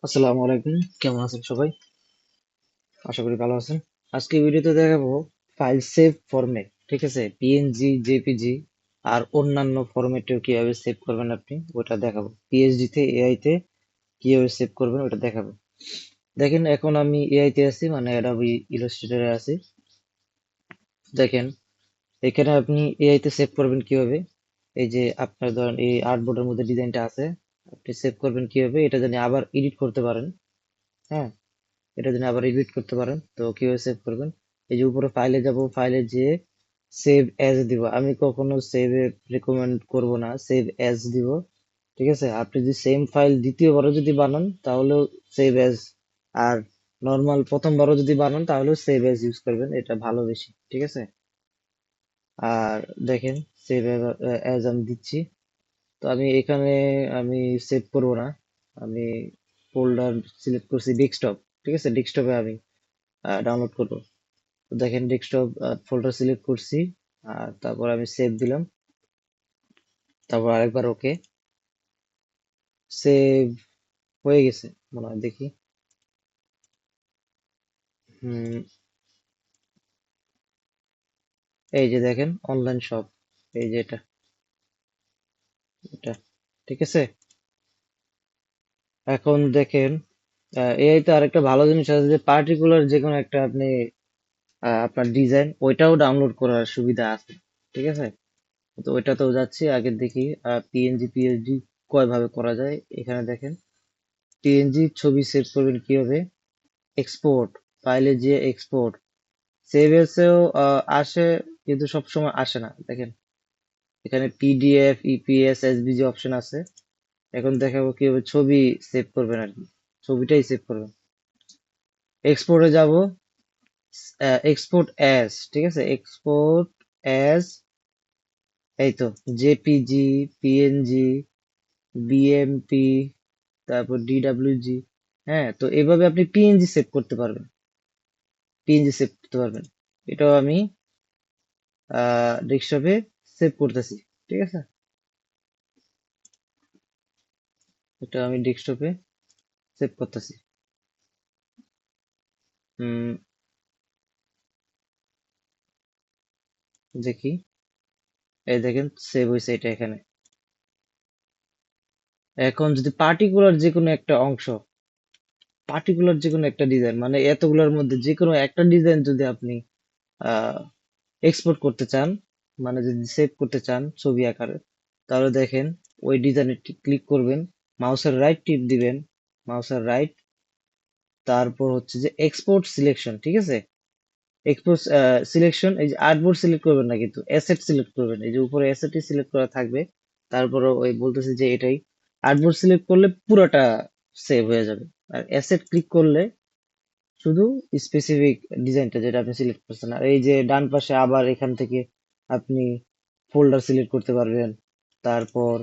আসসালামু আলাইকুম, কেমন আছেন সবাই? আশা করি ভালো আছেন। আজকে ভিডিওতে দেখাবো ফাইল সেভ ফরম্যাট, ঠিক আছে? পিএনজি, জেপিজি আর অন্যান্য ফরম্যাটেও কিভাবে সেভ করবেন আপনি ওটা দেখাবো। পিএসডি তে, এআই তে কিভাবে সেভ করবেন ওটা দেখাবো। দেখেন, এখন আমি এআই তে আছি, মানে অ্যাডোবি ইলাস্ট্রেটরে আছি। দেখেন, এখানে আপনি এআই তে সেভ করবেন কিভাবে। এই যে আপনার ধরেন এই আর্টবোর্ডের মধ্যে ডিজাইনটা আছে, আপনি সেভ করবেন কিভাবে এটা জানি আবার এডিট করতে পারেন। হ্যাঁ, এটা যদি আবার এডিট করতে পারেন তো কিভাবে সেভ করবেন। এই যে উপরে ফাইলে যাব, ফাইলে যেয়ে সেভ অ্যাজ দিব। আমি কখনো সেভ রেকমেন্ড করব না, সেভ অ্যাজ দিব। ঠিক আছে, আপনি যদি সেম ফাইল দ্বিতীয়বারও যদি বানান তাহলেও সেভ অ্যাজ, আর নর্মাল প্রথমবারও যদি বানান তাহলেও সেভ অ্যাজ ইউজ করবেন, এটা ভালো বেশি। ঠিক আছে, আর দেখেন সেভ অ্যাজ আমি দিচ্ছি। তো আমি এখানে আমি সেভ করব না, আমি ফোল্ডার সিলেক্ট করছি ডেস্কটপ। ঠিক আছে, ডেস্কটপে আমি ডাউনলোড করব। তো দেখেন ডেস্কটপ ফোল্ডার সিলেক্ট করছি, আর তারপর আমি সেভ দিলাম, তারপর আরেকবার ওকে। সেভ হয়ে গেছে মনে হয়, দেখি। হুম, এই যে দেখেন অনলাইন শপ, এই যে এটা, এটা ঠিক আছে। এখন দেখেন এআই তে আরেকটা ভালো জিনিস আছে যে পার্টিকুলার যে কোনো একটা আপনি আপনার ডিজাইন ওইটাও ডাউনলোড করার সুবিধা আছে। ঠিক আছে, তো ওইটাতেও যাচ্ছি, আগে দেখি পিএনজি পিএসডি কয় ভাবে করা যায়। এখানে দেখেন পিএনজি ছবি সেভ করবেন কিভাবে। এক্সপোর্ট, ফাইলে যে এক্সপোর্ট, সেভ এসেও আসে, কিন্তু সবসময় আসে না। দেখেন এখানে পিডিএফ, ইপিএস, এসভিজি অপশন আছে। এখন দেখাবো কিভাবে ছবি সেভ করবেন আর কি, ছবিটাই সেভ করবেন। এক্সপোর্টে যাব, এক্সপোর্ট অ্যাজ, ঠিক আছে, এক্সপোর্ট অ্যাজ, এই তো জেপিজি, পিএনজি, বিএমপি, তারপর ডিডাব্লিউজি। হ্যাঁ, তো এভাবে আপনি পিএনজি সেভ করতে পারবেন, পিএনজি সেভ করতে পারবেন। এটাও আমি ডেস্কটপে সেভ করতেছি। ঠিক আছে, এটা আমি ডেস্কটপে সেভ করতেছি। হুম, দেখি, এই দেখেন সেভ হয়েছে এটা এখানে। এখন যদি পার্টিকুলার যে কোনো একটা অংশ, পার্টিকুলার যে কোনো একটা ডিজাইন, মানে এতগুলোর মধ্যে যে কোনো একটা ডিজাইন যদি আপনি এক্সপোর্ট করতে চান, মানে যদি সেভ করতে চান ছবি আকারে, তাহলে দেখেন ওই ডিজাইনে ক্লিক করবেন, মাউসের রাইট টিপ দিবেন, মাউসের রাইট, তারপর হচ্ছে যে এক্সপোর্ট সিলেকশন। ঠিক আছে, এক্সপোর্ট সিলেকশন, এই যে আর্টবোর্ড সিলেক্ট করবেন না, কিন্তু অ্যাসেট সিলেক্ট করবেন। এই যে উপরে অ্যাসেটই সিলেক্ট করা থাকবে, তারপরে ওই বলতেছে যে এটাই আর্টবোর্ড সিলেক্ট করলে পুরোটা সেভ হয়ে যাবে। আর অ্যাসেট ক্লিক করলে শুধু স্পেসিফিক ডিজাইনটা যেটা আপনি সিলেক্ট করছেন। আর এই যে ডান পাশে আবার এখান থেকে আপনি ফোল্ডার সিলেক্ট করতে পারবেন। তারপর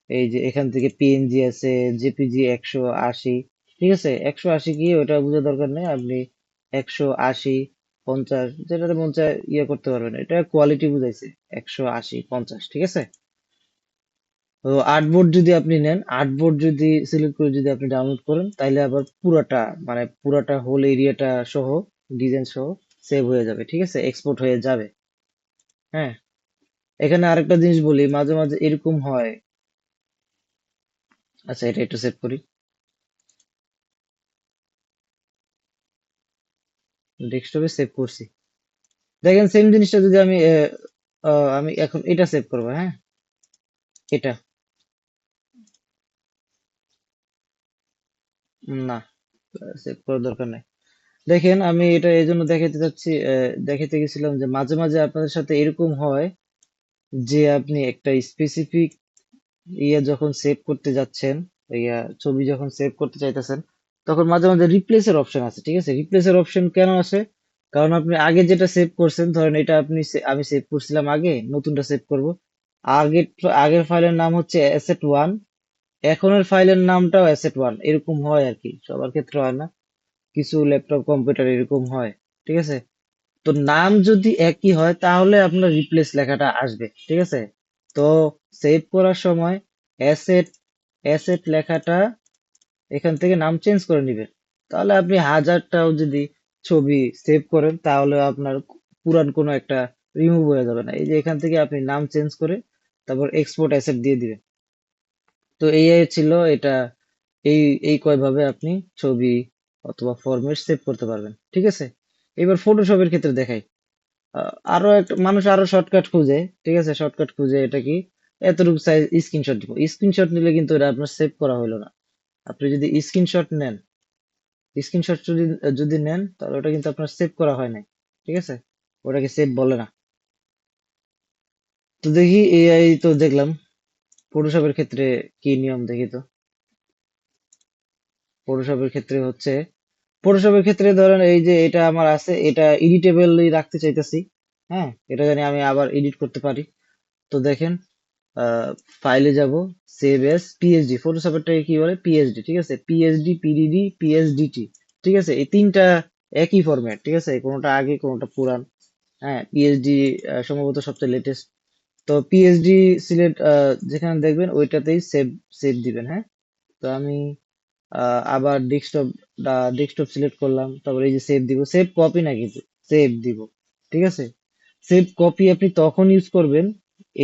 এই যে এখান থেকে পিএনজি আছে, জেপিজি 180। ঠিক আছে, 180 কি ওটা বোঝার দরকার নেই, আপনি 180, 50 যেটাতে মন চায় ইয়ে করতে পারবেন। এটা কোয়ালিটি বুঝাইছে, 180, 50। ঠিক আছে, তো আর্টবোর্ড যদি আপনি নেন, আর্টবোর্ড যদি সিলেক্ট করে যদি আপনি ডাউনলোড করেন, তাহলে আবার পুরাটা, মানে পুরাটা হোল এরিয়াটা সহ, ডিজাইন সহ সেভ হয়ে যাবে। ঠিক আছে, এক্সপোর্ট হয়ে যাবে। হ্যাঁ, এখানে আরেকটা জিনিস বলি, মাঝে মাঝে এরকম হয়। আচ্ছা, এটা একটু সেভ করি, ডেস্কটপে সেভ করছি। দেখেন সেম জিনিসটা যদি আমি আমি এখন এটা সেভ করবো। হ্যাঁ, এটা না, সেভ করার দরকার নাই। দেখেন আমি এটা এই জন্য দেখাতে চাচ্ছি, দেখাতে গেছিলাম যে মাঝে মাঝে আপনাদের সাথে এরকম হয় যে আপনি একটা স্পেসিফিক ইয়া যখন সেভ করতে যাচ্ছেন, ইয়া ছবি যখন সেভ করতে চাইতেছেন, তখন মাঝে মাঝে রিপ্লেসের অপশন আছে। ঠিক আছে, রিপ্লেসের অপশন কেন আসে? কারণ আপনি আগে যেটা সেভ করছেন, ধরেন এটা আপনি আমি সেভ করছিলাম আগে, নতুনটা সেভ করব। আগের আগের ফাইলের নাম হচ্ছে অ্যাসেট ওয়ান, এখনের ফাইলের নামটাও অ্যাসেট ওয়ান, এরকম হয় আর কি, সবার ক্ষেত্রে হয় না, কিছু ল্যাপটপ কম্পিউটার এরকম হয়। ঠিক আছে, তো নাম যদি একই হয় তাহলে আপনার রিপ্লেস লেখাটা আসবে। ঠিক আছে, তো সেভ করার সময় অ্যাসেট, অ্যাসেট লেখাটা এখান থেকে নাম চেঞ্জ করে নিবেন। তাহলে আপনি হাজারটাও যদি ছবি সেভ করেন তাহলে আপনার পুরান কোনো একটা রিমুভ হয়ে যাবে না। এই যে এখান থেকে আপনি নাম চেঞ্জ করে তারপর এক্সপোর্ট অ্যাসেট দিয়ে দিবেন। তো এই ছিল এটা। এই এই কয়ভাবে আপনি ছবি অথবা ফরম্যাট সেভ করতে পারবেন, ঠিক আছে? এবার ফটোশপের ক্ষেত্রে দেখাই। আরো একটা মানুষ আরো শর্টকাট খুঁজে, ঠিক আছে? শর্টকাট খুঁজে এটা কি, এতটুকু সাইজ স্ক্রিনশট দিব। স্ক্রিনশট নিলে কিন্তু এটা আপনার সেভ করা হলো না। আপনি যদি স্ক্রিনশট নেন, স্ক্রিনশট যদি যদি নেন তাহলে ওটা কিন্তু আপনার সেভ করা হয় নাই, ঠিক আছে? ওটাকে সেভ বলে না। তো দেখি এআই তো দেখলাম, ফটোশপের ক্ষেত্রে কি নিয়ম দেখি তো। ফটোশপের ক্ষেত্রে হচ্ছে, ফটোশপের ক্ষেত্রে ধরেন এই যে এটা আমার আছে, এটা এডিটেবলই রাখতে চাইতেছি। হ্যাঁ, এটা জানি আমি আবার এডিট করতে পারি। তো দেখেন, ফাইলে যাব, সেভ এস পিএসডি, ফটোশপেরটাকে কি বলে, পিএসডি, ঠিক আছে? পিএসডি, পিডিডি, পিএসডিটি, ঠিক আছে? এই তিনটা একই ফরম্যাট, ঠিক আছে? কোনোটা আগে কোনোটা পুরান। হ্যাঁ, পিএসডি সম্ভবত সবচেয়ে লেটেস্ট। তো পিএসডি সিলেক্ট, যেখানে দেখবেন ওইটাতেই সেভ সেভ দিবেন। হ্যাঁ, তো আমি আবার ডেস্কটপ সিলেক্ট করলাম, তারপর এই যে সেভ দিব, সেভ কপি না কিন্তু সেভ দিব, ঠিক আছে? সেভ কপি আপনি তখন ইউজ করবেন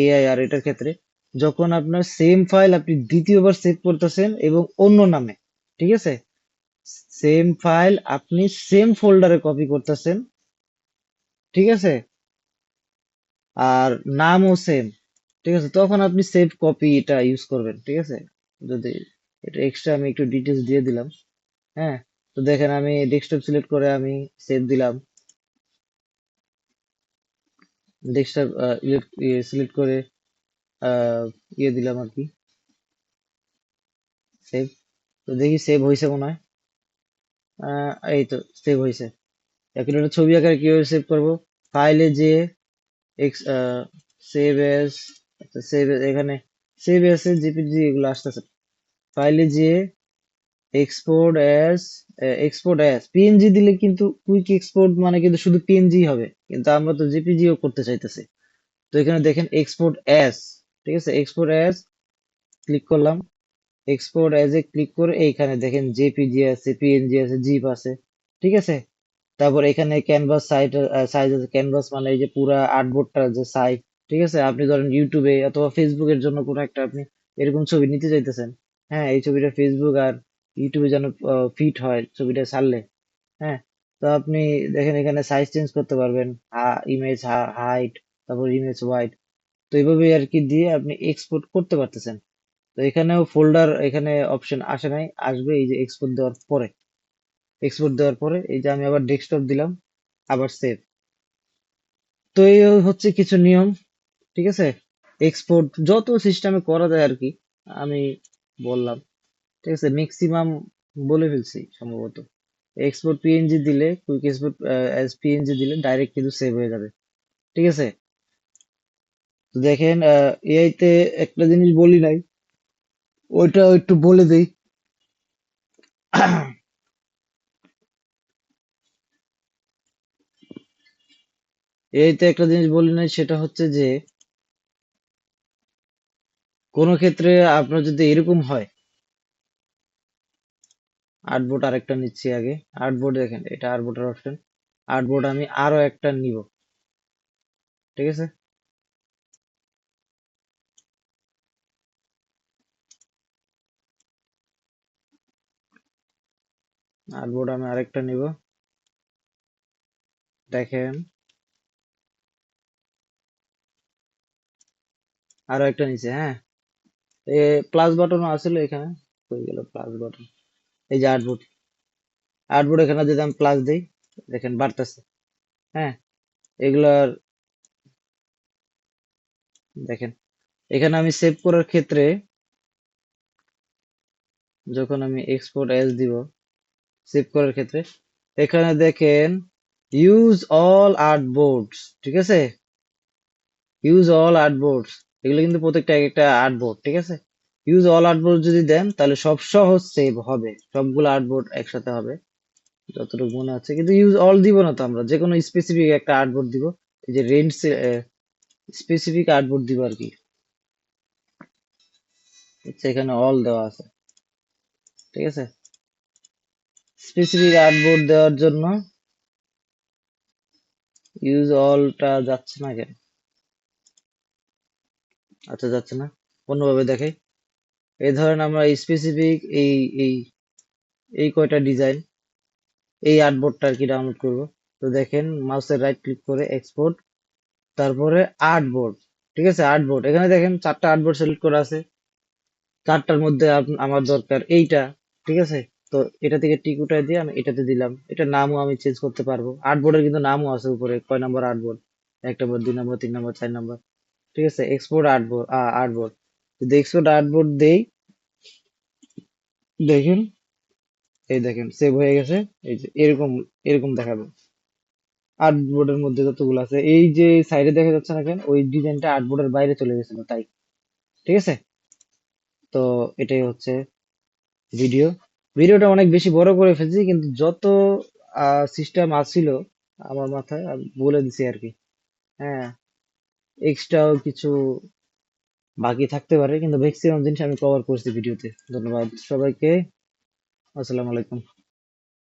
এআই আর এটার ক্ষেত্রে, যখন আপনার সেম ফাইল আপনি দ্বিতীয়বার সেভ করতেছেন এবং অন্য নামে, ঠিক আছে? সেম ফাইল আপনি সেম ফোল্ডারে কপি করতেছেন, ঠিক আছে? আর নামও সেম, ঠিক আছে? তখন আপনি সেভ কপি এটা ইউজ করবেন, ঠিক আছে? যদি এটা এক্সট্রা আমি একটু ডিটেলস দিয়ে দিলাম। হ্যাঁ, তো দেখেন আমি ডেস্কটপ সিলেক্ট করে আমি সেভ দিলাম। ডেস্কটপ সিলেক্ট করে আহ, দিলাম আর কি, সেভ। তো দেখি সেভ হয়েছে মনে হয়। এই তো সেভ হয়েছে। এখন একটা ছবি আকারে কিভাবে সেভ করব, ফাইলে যে এক্স সেভ এস, সেভ এখানে সেভ এস এর জিপিজি এগুলো আসতেছে। ফাইলে যে export as, export as PNG দিলে কিন্তু কুইক এক্সপোর্ট মানে কিন্তু শুধু পিএনজি হবে, কিন্তু আমরা তো জেপিজিও করতে চাইতেছি। তো এখানে দেখেন এক্সপোর্ট অ্যাজ, ঠিক আছে? এক্সপোর্ট অ্যাজ ক্লিক করলাম, এক্সপোর্ট অ্যাজ এ ক্লিক করে এইখানে দেখেন জেপিজি আছে, পিএনজি আছে, জিপ আছে, ঠিক আছে? তারপর এখানে ক্যানভাস সাইজ আছে। ক্যানভাস মানে এই যে পুরা আর্টবোর্ডটা যে সাইজ, ঠিক আছে? আপনি ধরেন ইউটিউবে অথবা ফেসবুকের জন্য কোনো একটা আপনি এরকম ছবি নিতে চাইতেছেন। হ্যাঁ, এই ছবিটা ফেসবুক আর ইউটিউবে যেন ফিট হয় ছবিটা ছাড়লে। হ্যাঁ, তো আপনি দেখেন এখানে সাইজ চেঞ্জ করতে পারবেন, ইমেজ হাইট, তারপর ইমেজ ওয়াইড। তো এইভাবে আর কি দিয়ে আপনি এক্সপোর্ট করতে পারতেছেন। তো এখানেও ফোল্ডার এখানে অপশন আসে নাই, আসবে এই যে এক্সপোর্ট দেওয়ার পরে। এক্সপোর্ট দেওয়ার পরে এই যে আমি আবার ডেস্কটপ দিলাম, আবার সেভ। তো এই হচ্ছে কিছু নিয়ম, ঠিক আছে? এক্সপোর্ট যত সিস্টেমে করা যায় আর কি, আমি বললাম, ঠিক আছে? ম্যাক্সিমাম বলে ফেলছি সম্ভবত। এক্সপোর্ট পিএনজি দিলে, কুইক এক্সপোর্ট অ্যাজ পিএনজি দিলে ডাইরেক্ট কিন্তু সেভ হয়ে যাবে, ঠিক আছে? তো দেখেন এআই তে একটা জিনিস বলি নাই, ওইটা একটু বলে দেই। এআই তে একটা জিনিস বলি নাই, সেটা হচ্ছে যে কোনো ক্ষেত্রে আপনার যদি এরকম হয়, আর্টবোর্ড আরেকটা নিচ্ছি আগে। আর্টবোর্ড দেখেন, এটা আর্টবোর্ডের অপশন। আর্টবোর্ড আমি আরো একটা নিব, ঠিক আছে? আর্টবোর্ড আমি আরেকটা নিব, দেখেন আরো একটা নিচে। হ্যাঁ, এ প্লাস বাটনও আসলে এখানে, হয়ে গেল প্লাস বাটন। এই যে আর্টবোর্ড, আর্টবোর্ড এখানে যদি আমি প্লাস দিই, দেখেন বাড়তেছে। হ্যাঁ, এগুলার দেখেন, এখানে আমি সেভ করার ক্ষেত্রে যখন আমি এক্সপোর্ট এস দিব, সেভ করার ক্ষেত্রে এখানে দেখেন ইউজ অল আর্টবোর্ডস, ঠিক আছে? ইউজ অল আর্টবোর্ডস, এগুলো কিন্তু প্রত্যেকটা এক একটা আর্টবোর্ড, ঠিক আছে? ইউজ অল আর্টবোর্ড যদি দেন তাহলে সব সহজ সেভ হবে, সবগুলো আর্টবোর্ড একসাথে হবে যতটুকু মনে হচ্ছে। কিন্তু ইউজ অল দিব না তো, আমরা যে কোনো স্পেসিফিক একটা আর্টবোর্ড দিব। এই যে রেঞ্জ স্পেসিফিক আর্টবোর্ড দিব আর কি, হচ্ছে এখানে অল দেওয়া আছে, ঠিক আছে? স্পেসিফিক আর্টবোর্ড দেওয়ার জন্য ইউজ অলটা যাচ্ছে না কেন? আচ্ছা, যাচ্ছে না। অন্যভাবে দেখাই। এই ধরেন আমরা স্পেসিফিক এই এই এই কয়টা ডিজাইন, এই আর্টবোর্ডটা আর কি ডাউনলোড করব। তো দেখেন মাউসের রাইট ক্লিক করে এক্সপোর্ট, তারপরে আর্টবোর্ড। ঠিক আছে, আর্টবোর্ড এখানে দেখেন 4টা আর্টবোর্ড সিলেক্ট করা আছে। 4টার মধ্যে আমার দরকার এইটা। ঠিক আছে, তো এটা থেকে টিক উঠাই দিয়ে আমি এটাতে দিলাম। এটার নামও আমি চেঞ্জ করতে পারবো। আর্টবোর্ডের কিন্তু নামও আছে উপরে, কয় নাম্বার আর্টবোর্ড, 1 নম্বর, 2 নম্বর, 3 নম্বর, 4 নম্বর। ঠিক আছে, এক্সপোর্ট আর্টবোর্ড। আর্টবোর্ড যদি এক্সপোর্ট আর্টবোর্ড দেই, দেখেন, এই দেখেন সেভ হয়ে গেছে। এই যে এরকম এরকম দেখাবে। আর্টবোর্ডের মধ্যে যতগুলো আছে, এই যে সাইডে দেখা যাচ্ছে না কেন, ওই ডিজাইনটা আর্টবোর্ডের বাইরে চলে গেছিল তাই। ঠিক আছে, তো এটাই হচ্ছে ভিডিও। ভিডিওটা অনেক বেশি বড় করে ফেলছি, কিন্তু যত সিস্টেম আসছিল আমার মাথায় আমি বলে দিছি আর কি। হ্যাঁ, এক্সট্রাও কিছু বাকি থাকতে পারে, কিন্তু ম্যাক্সিমাম জিনিস আমি কভার করছি ভিডিওতে। ধন্যবাদ সবাইকে। আসসালামু আলাইকুম।